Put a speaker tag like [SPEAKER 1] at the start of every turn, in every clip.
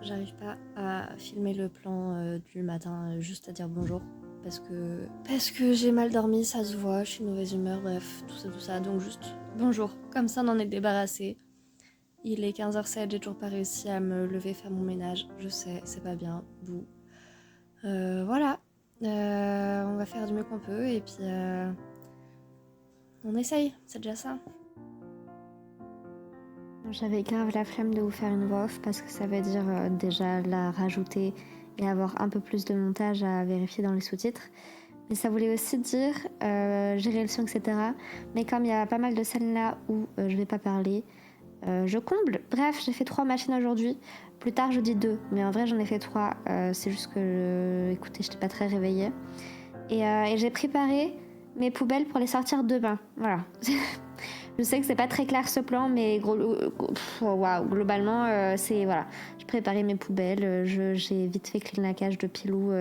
[SPEAKER 1] j'arrive pas à filmer le plan du matin juste à dire bonjour. Parce que j'ai mal dormi, ça se voit, je suis de mauvaise humeur, bref, tout ça. Donc juste bonjour, comme ça on en est débarrassé. Il est 15h07, j'ai toujours pas réussi à me lever, faire mon ménage. Je sais, c'est pas bien, bouh. Voilà, on va faire du mieux qu'on peut et puis on essaye, c'est déjà ça. J'avais grave la flemme de vous faire une voix off parce que ça veut dire déjà la rajouter et avoir un peu plus de montage à vérifier dans les sous-titres. Mais ça voulait aussi dire gérer le son, etc. Mais comme il y a pas mal de scènes là où je vais pas parler, je comble. Bref, j'ai fait 3 machines aujourd'hui. Plus tard, je dis 2, mais en vrai, j'en ai fait 3. C'est juste que, écoutez, j'étais pas très réveillée. Et j'ai préparé mes poubelles pour les sortir demain. Voilà. Je sais que c'est pas très clair ce plan, mais globalement, c'est voilà. J'ai préparé mes poubelles, j'ai vite fait clean la cage de Pilou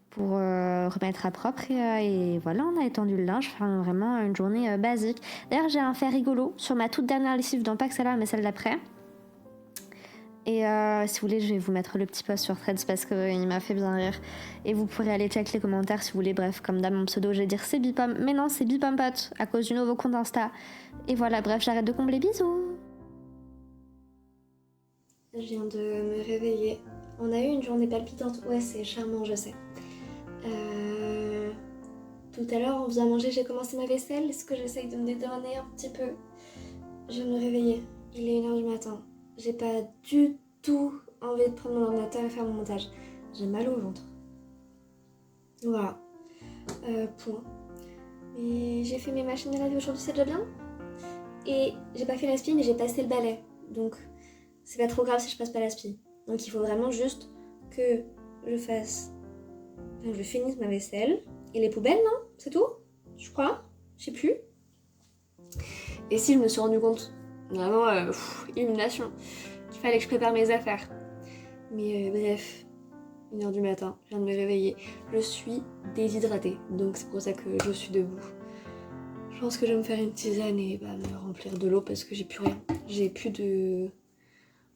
[SPEAKER 1] pour remettre à propre et voilà, on a étendu le linge. Enfin, vraiment une journée basique. D'ailleurs, j'ai un fait rigolo sur ma toute dernière lessive, dans pas que celle-là, mais celle d'après. Et si vous voulez, je vais vous mettre le petit post sur Threads parce qu'il m'a fait bien rire. Et vous pourrez aller check les commentaires si vous voulez. Bref, comme dans mon pseudo, je vais dire c'est Bipom. Mais non, c'est Bipompot à cause du nouveau compte Insta. Et voilà, bref, j'arrête de combler. Bisous. Je viens de me réveiller. On a eu une journée palpitante. Ouais, c'est charmant, je sais. Tout à l'heure, on vient manger, j'ai commencé ma vaisselle. Est-ce que j'essaye de me dédouaner un petit peu? Je viens de me réveiller. Il est 1h du matin. J'ai pas du tout envie de prendre mon ordinateur et faire mon montage. J'ai mal au ventre. Voilà. Point. Mais j'ai fait mes machines à laver aujourd'hui, c'est déjà bien. Et j'ai pas fait l'aspi, mais j'ai passé le balai. Donc, c'est pas trop grave si je passe pas l'aspi. Donc, il faut vraiment juste que je fasse... Enfin, je finisse ma vaisselle. Et les poubelles, non? C'est tout? Je crois. Je sais plus. Et si je me suis rendu compte, vraiment, illumination, qu'il fallait que je prépare mes affaires. Mais bref, 1h du matin, je viens de me réveiller. Je suis déshydratée, donc c'est pour ça que je suis debout. Je pense que je vais me faire une tisane et me remplir de l'eau parce que j'ai plus rien. J'ai plus de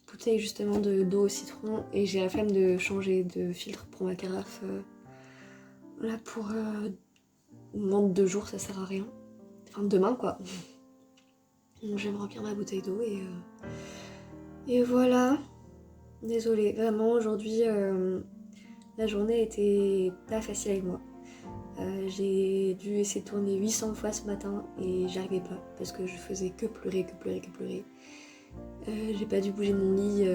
[SPEAKER 1] bouteille justement d'eau au citron et j'ai la flemme de changer de filtre pour ma carafe. Là pour moins de 2 jours, ça sert à rien. Enfin demain quoi. Donc je vais me remplir ma bouteille d'eau et voilà. Désolée, vraiment aujourd'hui la journée était pas facile avec moi. J'ai dû essayer de tourner 800 fois ce matin et j'arrivais pas parce que je faisais que pleurer. J'ai pas dû bouger de mon lit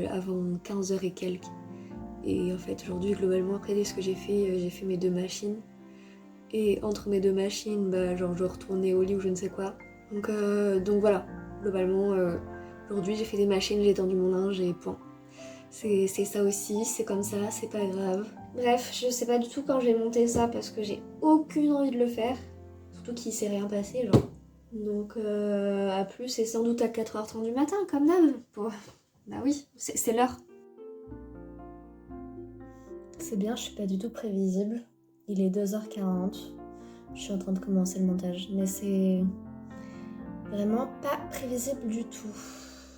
[SPEAKER 1] avant 15h et quelques. Et en fait aujourd'hui globalement après ce que j'ai fait mes 2 machines. Et entre mes 2 machines, genre je retournais au lit ou je ne sais quoi. Donc voilà, globalement aujourd'hui j'ai fait des machines, j'ai tendu mon linge et point. C'est ça aussi, c'est comme ça, c'est pas grave. Bref, je sais pas du tout quand je vais monter ça parce que j'ai aucune envie de le faire. Surtout qu'il s'est rien passé, genre. Donc à plus et sans doute à 4h30 du matin, comme d'hab. Bon, bah oui, c'est l'heure. C'est bien, je suis pas du tout prévisible. Il est 2h40. Je suis en train de commencer le montage, mais c'est vraiment pas prévisible du tout.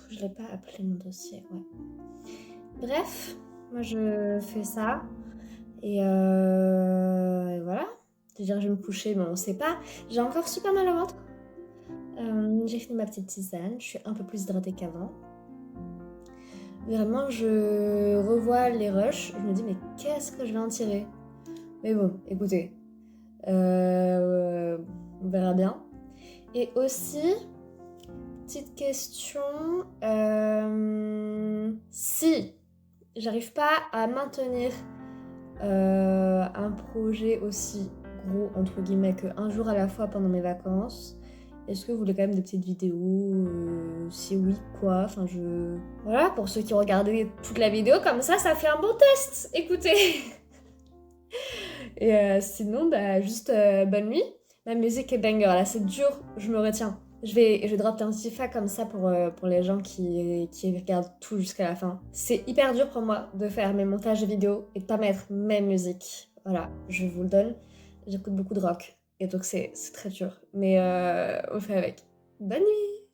[SPEAKER 1] Je l'ai pas appelé mon dossier, ouais. Bref, moi je fais ça et voilà. C'est-à-dire je vais me coucher, mais on sait pas. J'ai encore super mal au ventre. J'ai fini ma petite tisane, je suis un peu plus hydratée qu'avant. Vraiment, je revois les rushs, je me dis mais qu'est-ce que je vais en tirer? Mais bon, écoutez, on verra bien. Et aussi, petite question, si j'arrive pas à maintenir un projet aussi gros entre guillemets qu'un jour à la fois pendant mes vacances, est-ce que vous voulez quand même des petites vidéos? Si oui, quoi? Enfin, voilà, pour ceux qui ont regardé toute la vidéo, comme ça fait un bon test. Écoutez. Et sinon, juste bonne nuit. Ma musique est banger, là, c'est dur, je me retiens. Je vais drop un petit fa comme ça pour les gens qui regardent tout jusqu'à la fin. C'est hyper dur pour moi de faire mes montages vidéo et de pas mettre mes musiques. Voilà, je vous le donne. J'écoute beaucoup de rock et donc c'est très dur. Mais on fait avec. Bonne nuit!